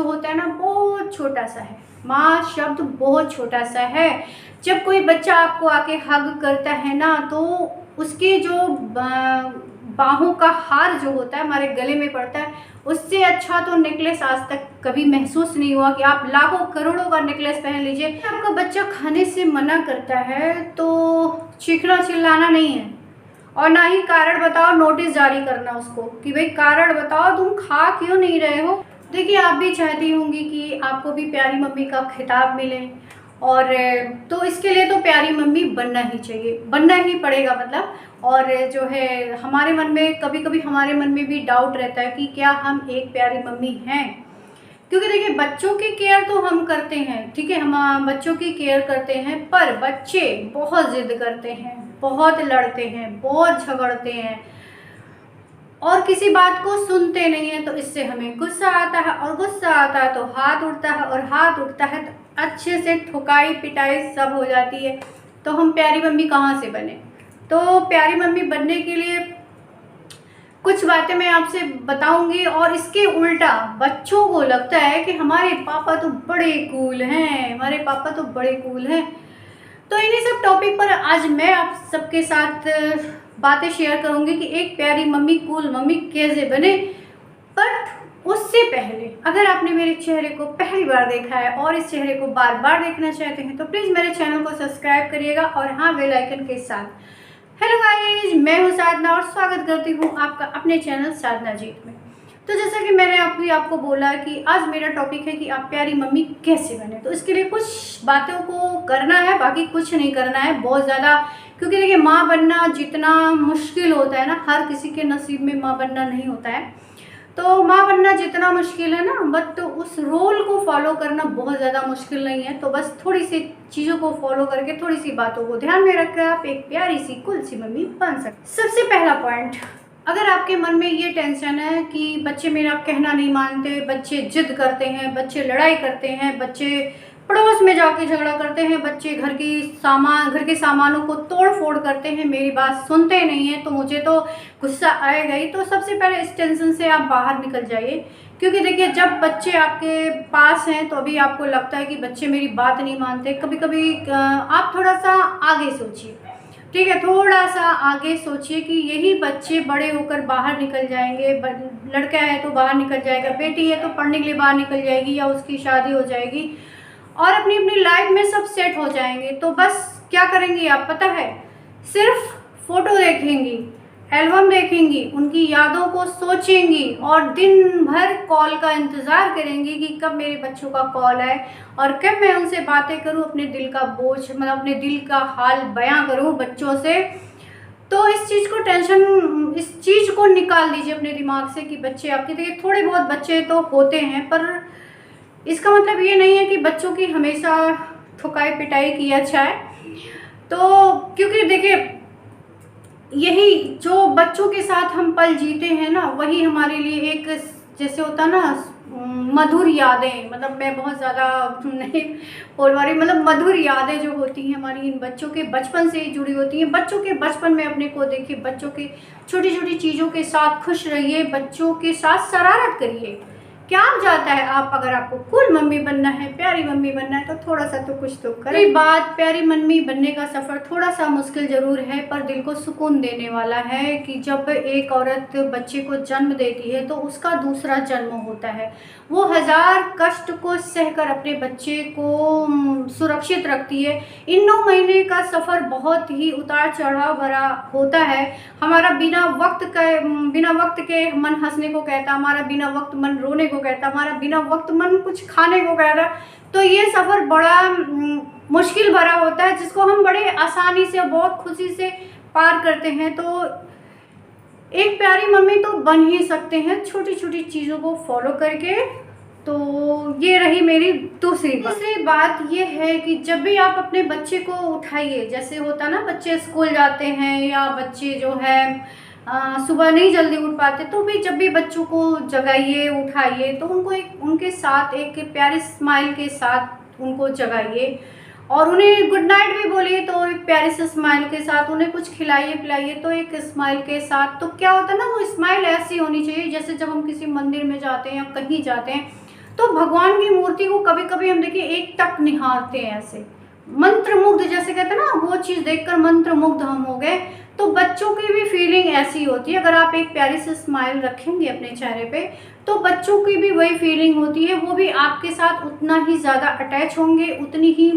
होता है ना बहुत छोटा सा है। माँ शब्द बहुत छोटा सा है। जब कोई बच्चा आपको आके हग करता है ना तो उसके जो बाहों का हार जो होता है हमारे गले में पड़ता है, उससे अच्छा तो नेकलेस आज तक कभी महसूस नहीं हुआ कि आप लाखों करोड़ों का नेकलेस पहन लीजिए। आपका बच्चा खाने से मना करता है तो चीखना चिल्लाना नहीं है, और ना ही कारण बताओ नोटिस जारी करना उसको कि भाई कारण बताओ तुम खा क्यों नहीं रहे हो। देखिए आप भी चाहती होंगी कि आपको भी प्यारी मम्मी का खिताब मिले, और तो इसके लिए तो प्यारी मम्मी बनना ही चाहिए, बनना ही पड़ेगा मतलब। और जो है हमारे मन में कभी कभी हमारे मन में भी डाउट रहता है कि क्या हम एक प्यारी मम्मी हैं, क्योंकि देखिए बच्चों की केयर तो हम करते हैं, ठीक है, हम बच्चों की केयर करते हैं, पर बच्चे बहुत जिद करते हैं, बहुत लड़ते हैं, बहुत झगड़ते हैं और किसी बात को सुनते नहीं हैं। तो इससे हमें गुस्सा आता है, और गुस्सा आता है तो हाथ उठता है, और हाथ उठता है तो अच्छे से ठुकाई पिटाई सब हो जाती है। तो हम प्यारी मम्मी कहाँ से बने? तो प्यारी मम्मी बनने के लिए कुछ बातें मैं आपसे बताऊंगी, और इसके उल्टा बच्चों को लगता है कि हमारे पापा तो बड़े कूल हैं, हमारे पापा तो बड़े कूल हैं। तो इन्हीं सब टॉपिक पर आज मैं आप सबके साथ बातें शेयर करूंगी कि एक प्यारी मम्मी कूल मम्मी कैसे बने। बट उससे पहले अगर आपने मेरे चेहरे को पहली बार देखा है और इस चेहरे को बार बार देखना चाहते हैं तो प्लीज़ मेरे चैनल को सब्सक्राइब करिएगा, और हाँ बेल आइकन के साथ। हेलो गाइस, मैं हूँ साधना और स्वागत करती हूँ आपका अपने चैनल साधना जीत में। तो जैसा कि मैंने आपको बोला कि आज मेरा टॉपिक है कि आप प्यारी मम्मी कैसे बने। तो इसके लिए कुछ बातों को करना है, बाकी कुछ नहीं करना है बहुत ज़्यादा, क्योंकि देखिए माँ बनना जितना मुश्किल होता है ना, हर किसी के नसीब में माँ बनना नहीं होता है। तो माँ बनना जितना मुश्किल है ना, बट तो उस रोल को फॉलो करना बहुत ज़्यादा मुश्किल नहीं है। तो बस थोड़ी सी चीज़ों को फॉलो करके, थोड़ी सी बातों को ध्यान में रखकर आप एक प्यारी सी कुल सी मम्मी बन सकते। सबसे पहला पॉइंट, अगर आपके मन में ये टेंशन है कि बच्चे मेरा कहना नहीं मानते, बच्चे जिद करते हैं, बच्चे लड़ाई करते हैं, बच्चे पड़ोस में जाके झगड़ा करते हैं, बच्चे घर के सामानों को तोड़ फोड़ करते हैं, मेरी बात सुनते नहीं हैं, तो मुझे तो गुस्सा आएगा ही। तो सबसे पहले इस टेंशन से आप बाहर निकल जाइए, क्योंकि देखिए जब बच्चे आपके पास हैं तो अभी आपको लगता है कि बच्चे मेरी बात नहीं मानते। कभी कभी आप थोड़ा सा आगे सोचिए, ठीक है, थोड़ा सा आगे सोचिए कि यही बच्चे बड़े होकर बाहर निकल जाएंगे। लड़का है तो बाहर निकल जाएगा, बेटी है तो पढ़ने के लिए बाहर निकल जाएगी, या उसकी शादी हो जाएगी और अपनी अपनी लाइफ में सब सेट हो जाएंगे। तो बस क्या करेंगी आप पता है? सिर्फ फोटो देखेंगी, एल्बम देखेंगी, उनकी यादों को सोचेंगी और दिन भर कॉल का इंतज़ार करेंगी कि कब मेरे बच्चों का कॉल आए और कब मैं उनसे बातें करूं, अपने दिल का बोझ मतलब अपने दिल का हाल बयां करूं बच्चों से। तो इस चीज़ को निकाल दीजिए अपने दिमाग से कि बच्चे आपके, देखिए थोड़े बहुत बच्चे तो होते हैं, पर इसका मतलब ये नहीं है कि बच्चों की हमेशा ठुकाई पिटाई किया जाए। तो क्योंकि देखिए यही जो बच्चों के साथ हम पल जीते हैं ना, वही हमारे लिए एक जैसे होता ना मधुर यादें, मतलब मैं बहुत ज़्यादा नहीं बोल पा रही, मतलब मधुर यादें जो होती हैं हमारी इन बच्चों के बचपन से ही जुड़ी होती हैं। बच्चों के बचपन में अपने को देखिए, बच्चों के छोटी छोटी चीज़ों के साथ खुश रहिए, बच्चों के साथ शरारत करिए। क्या जाता है आप, अगर आपको कूल मम्मी बनना है, प्यारी मम्मी बनना है, तो थोड़ा सा तो कुछ तो करें। बात प्यारी मम्मी बनने का सफ़र थोड़ा सा मुश्किल ज़रूर है, पर दिल को सुकून देने वाला है कि जब एक औरत बच्चे को जन्म देती है तो उसका दूसरा जन्म होता है। वो हज़ार कष्ट को सहकर अपने बच्चे को सुरक्षित रखती है। इन 9 महीने का सफ़र बहुत ही उतार चढ़ाव भरा होता है। हमारा बिना वक्त के मन हंसने को कहता, हमारा बिना वक्त मन रोने को कहता, हमारा बिना वक्त मन कुछ खाने को कहता। तो ये सफ़र बड़ा मुश्किल भरा होता है, जिसको हम बड़े आसानी से बहुत खुशी से पार करते हैं। तो एक प्यारी मम्मी तो बन ही सकते हैं छोटी छोटी चीज़ों को फॉलो करके। तो ये रही मेरी दूसरी बात ये है कि जब भी आप अपने बच्चे को उठाइए, जैसे होता ना बच्चे स्कूल जाते हैं या बच्चे जो है सुबह नहीं जल्दी उठ पाते, तो भी जब भी बच्चों को जगाइए, उठाइए, तो उनको उनके साथ एक प्यारे स्माइल के साथ उनको जगाइए और उन्हें गुड नाइट भी बोलिए, तो एक प्यारे से स्माइल के साथ उन्हें कुछ खिलाइए पिलाइए, तो एक स्माइल के साथ। तो क्या होता है ना, वो स्माइल ऐसी होनी चाहिए जैसे जब हम किसी मंदिर में जाते हैं या कहीं जाते हैं तो भगवान की मूर्ति को कभी कभी हम देखिए एक टक निहारते हैं, ऐसे मंत्रमुग्ध जैसे कहते हैं ना, वो चीज़ देखकर मंत्रमुग्ध हम हो गए। तो बच्चों की भी फीलिंग ऐसी होती है, अगर आप एक प्यारी सी स्माइल रखेंगे अपने चेहरे पे तो बच्चों की भी वही फीलिंग होती है, वो भी आपके साथ उतना ही ज़्यादा अटैच होंगे, उतनी ही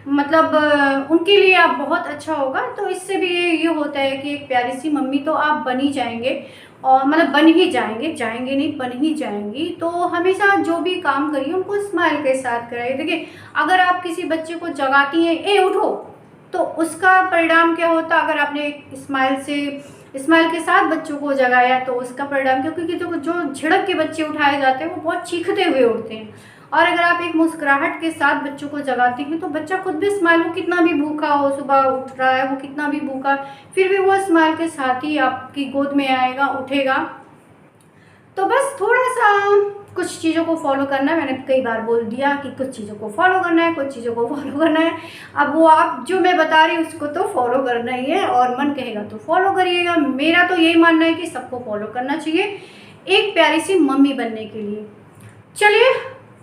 मतलब उनके लिए आप बहुत अच्छा होगा। तो इससे भी ये होता है कि एक प्यारी सी मम्मी तो आप बन ही जाएंगे, और मतलब बन ही जाएंगे, जाएंगे नहीं बन ही जाएंगी। तो हमेशा जो भी काम करिए उनको स्माइल के साथ कराइए। देखिए अगर आप किसी बच्चे को जगाती हैं, ए उठो, तो उसका परिणाम क्या होता है, अगर आपने एक स्माइल के साथ बच्चों को जगाया तो उसका परिणाम क्या, क्योंकि जो झिड़क के बच्चे उठाए जाते हैं वो बहुत चीखते हुए उठते हैं। और अगर आप एक मुस्कुराहट के साथ बच्चों को जगाती हैं तो बच्चा खुद भी स्माइल, वो कितना भी भूखा हो, सुबह उठ रहा है वो कितना भी भूखा, फिर भी वो स्माइल के साथ ही आपकी गोद में आएगा, उठेगा। तो बस थोड़ा सा कुछ चीज़ों को फॉलो करना है। मैंने कई बार बोल दिया कि कुछ चीज़ों को फॉलो करना है, कुछ चीज़ों को फॉलो करना है। अब वो आप जो मैं बता रही हूँ उसको तो फॉलो करना ही है, और मन कहेगा तो फॉलो करिएगा। मेरा तो यही मानना है कि सबको फॉलो करना चाहिए एक प्यारी सी मम्मी बनने के लिए। चलिए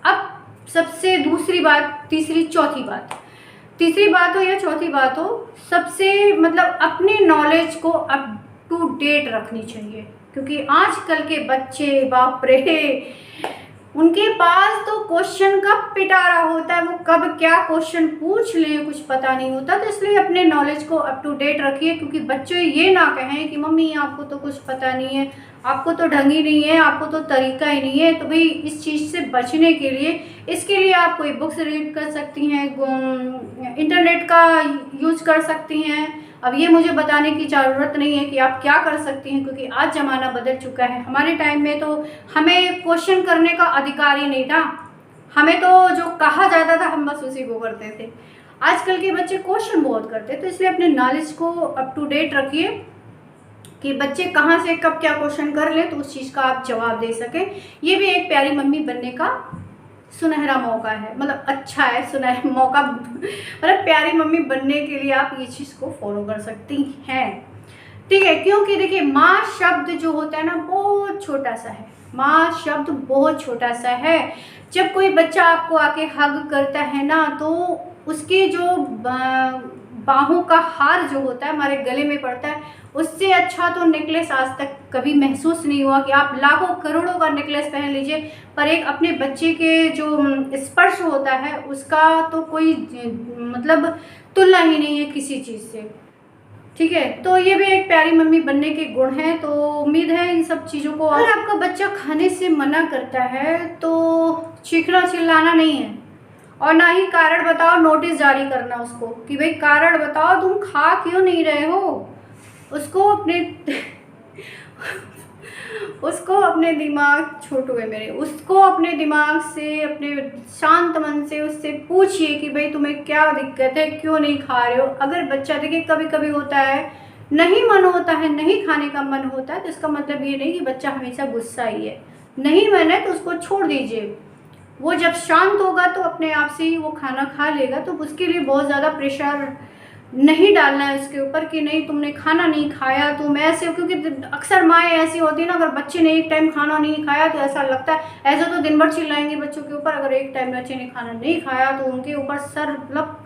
अब सबसे दूसरी बात, तीसरी बात हो या चौथी बात हो, सबसे मतलब अपने नॉलेज को अप टू डेट रखनी चाहिए। क्योंकि आजकल के बच्चे बाप रे, उनके पास तो क्वेश्चन का पिटारा होता है, वो कब क्या क्वेश्चन पूछ लें कुछ पता नहीं होता। तो इसलिए अपने नॉलेज को अप टू डेट रखिए, क्योंकि बच्चे ये ना कहें कि मम्मी आपको तो कुछ पता नहीं है, आपको तो ढंग ही नहीं है, आपको तो तरीका ही नहीं है। तो भाई इस चीज़ से बचने के लिए, इसके लिए आप कोई बुक्स रीड कर सकती हैं, इंटरनेट का यूज कर सकती हैं। अब ये मुझे बताने की ज़रूरत नहीं है कि आप क्या कर सकती हैं, क्योंकि आज ज़माना बदल चुका है। हमारे टाइम में तो हमें क्वेश्चन करने का अधिकार ही नहीं था, हमें तो जो कहा जाता था हम बस उसी को करते थे। आजकल के बच्चे क्वेश्चन बहुत करते हैं। तो इसलिए अपने नॉलेज को अप टू डेट रखिए कि बच्चे कहाँ से कब क्या क्वेश्चन कर ले तो उस चीज़ का आप जवाब दे सकें। ये भी एक प्यारी मम्मी बनने का सुनहरा मौका है, मतलब अच्छा है सुनहरा मौका, मतलब प्यारी मम्मी बनने के लिए आप ये चीज़ को फॉलो कर सकती हैं। ठीक है, क्योंकि देखिए माँ शब्द जो होता है ना बहुत छोटा सा है, माँ शब्द बहुत छोटा सा है। जब कोई बच्चा आपको आके हग करता है ना तो उसके जो बाहों का हार जो होता है हमारे गले में पड़ता है, उससे अच्छा तो नेकलेस आज तक कभी महसूस नहीं हुआ कि आप लाखों करोड़ों का नेकलेस पहन लीजिए, पर एक अपने बच्चे के जो स्पर्श होता है उसका तो कोई मतलब तुलना ही नहीं है किसी चीज़ से। ठीक है, तो ये भी एक प्यारी मम्मी बनने के गुण हैं। तो उम्मीद है इन सब चीज़ों को, अगर आपका बच्चा खाने से मना करता है तो चीखना चिल्लाना नहीं है, और ना ही कारण बताओ नोटिस जारी करना उसको कि भाई कारण बताओ तुम खा क्यों नहीं रहे हो। उसको अपने दिमाग, छोटू है मेरे, उसको अपने दिमाग से, अपने शांत मन से उससे पूछिए कि भाई तुम्हें क्या दिक्कत है, क्यों नहीं खा रहे हो। अगर बच्चा, देखिए कभी कभी होता है नहीं मन होता है, नहीं खाने का मन होता है, तो इसका मतलब ये नहीं कि बच्चा हमेशा गुस्सा ही है। नहीं मन है तो उसको छोड़ दीजिए, वो जब शांत होगा तो अपने आप से ही वो खाना खा लेगा। तो उसके लिए बहुत ज़्यादा प्रेशर नहीं डालना है उसके ऊपर कि नहीं तुमने खाना नहीं खाया तुम ऐसे हो। क्योंकि अक्सर माएँ ऐसी होती है ना, अगर बच्चे ने एक टाइम खाना नहीं खाया तो ऐसा लगता है, ऐसे तो दिन भर चिल्लाएंगे बच्चों के ऊपर, अगर एक टाइम बच्चे ने खाना नहीं खाया तो उनके ऊपर सर मतलब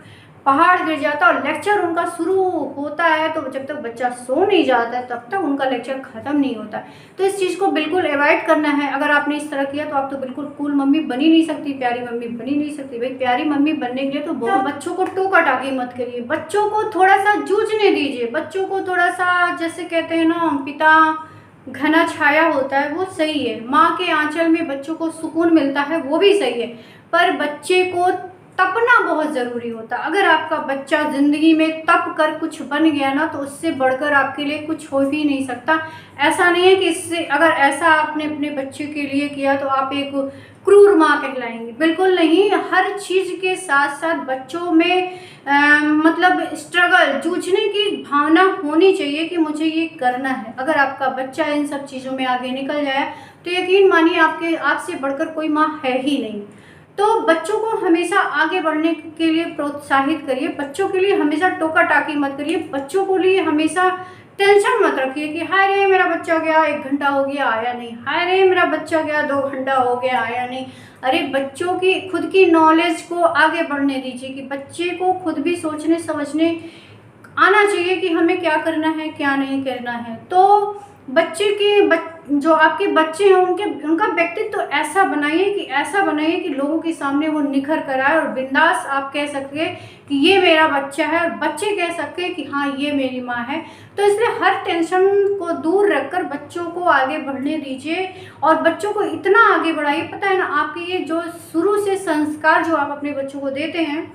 पहाड़ गिर जाता है। और लेक्चर उनका शुरू होता है तो जब तक बच्चा सो नहीं जाता है तब तक उनका लेक्चर ख़त्म नहीं होता है। तो इस चीज़ को बिल्कुल अवॉइड करना है। अगर आपने इस तरह किया तो आप तो बिल्कुल कूल मम्मी बन ही नहीं सकती, प्यारी मम्मी बन ही नहीं सकती। भाई प्यारी मम्मी बनने के लिए तो बहुत बच्चों को टोका टाकी मत करिए, बच्चों को थोड़ा सा जूझने दीजिए, बच्चों को थोड़ा सा, जैसे कहते हैं ना पिता घना छाया होता है, वो सही है। माँ के आंचल में बच्चों को सुकून मिलता है, वो भी सही है, पर बच्चे को तपना बहुत ज़रूरी होता है। अगर आपका बच्चा ज़िंदगी में तप कर कुछ बन गया ना तो उससे बढ़कर आपके लिए कुछ हो ही नहीं सकता। ऐसा नहीं है कि इससे, अगर ऐसा आपने अपने बच्चे के लिए किया तो आप एक क्रूर माँ कहलाएंगी, बिल्कुल नहीं। हर चीज़ के साथ साथ बच्चों में मतलब स्ट्रगल, जूझने की भावना होनी चाहिए कि मुझे ये करना है। अगर आपका बच्चा इन सब चीज़ों में आगे निकल जाए तो यकीन मानिए आपसे बढ़कर कोई माँ है ही नहीं। तो बच्चों को हमेशा आगे बढ़ने के लिए प्रोत्साहित करिए, बच्चों के लिए हमेशा टोका टाकी मत करिए, बच्चों के लिए हमेशा टेंशन मत रखिए कि हाय रे मेरा बच्चा गया, 1 घंटा हो गया आया नहीं, हाय रे मेरा बच्चा गया 2 घंटा हो गया आया नहीं। अरे बच्चों की खुद की नॉलेज को आगे बढ़ने दीजिए कि बच्चे को खुद भी सोचने समझने आना चाहिए कि हमें क्या करना है क्या नहीं करना है। तो बच्चे के जो आपके बच्चे हैं उनका व्यक्तित्व तो ऐसा बनाइए कि लोगों के सामने वो निखर कर आए और बिंदास आप कह सके कि ये मेरा बच्चा है, और बच्चे कह सके कि हाँ ये मेरी माँ है। तो इसलिए हर टेंशन को दूर रखकर बच्चों को आगे बढ़ने दीजिए और बच्चों को इतना आगे बढ़ाइए। पता है ना, आपके ये जो शुरू से संस्कार जो आप अपने बच्चों को देते हैं,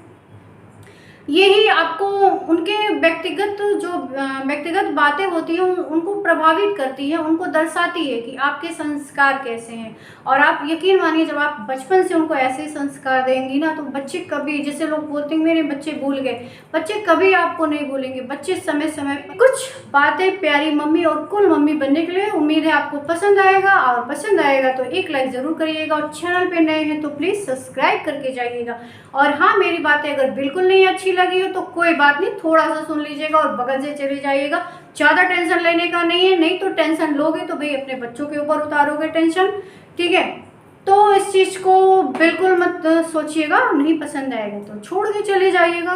यही आपको उनके व्यक्तिगत बातें होती हैं उनको प्रभावित करती हैं, उनको दर्शाती है कि आपके संस्कार कैसे हैं। और आप यकीन मानिए जब आप बचपन से उनको ऐसे संस्कार देंगी ना, तो बच्चे कभी, जैसे लोग बोलते हैं मेरे बच्चे भूल गए, बच्चे कभी आपको नहीं भूलेंगे। बच्चे समय समय पर कुछ बातें प्यारी मम्मी और कुल मम्मी बनने के लिए। उम्मीद है आपको पसंद आएगा, और पसंद आएगा तो एक लाइक ज़रूर करिएगा, और चैनल पे नए हैं तो प्लीज़ सब्सक्राइब करके जाइएगा। और हाँ, मेरी बातें अगर बिल्कुल नहीं अच्छी लगी हो तो कोई बात नहीं, थोड़ा सा सुन लीजिएगा और बगल से चले जाइएगा। ज़्यादा टेंशन लेने का नहीं है, नहीं तो टेंशन लोगे तो भाई अपने बच्चों के ऊपर उतारोगे टेंशन, ठीक है। तो इस चीज़ को बिल्कुल मत सोचिएगा, नहीं पसंद आएगा तो छोड़ के चले जाइएगा।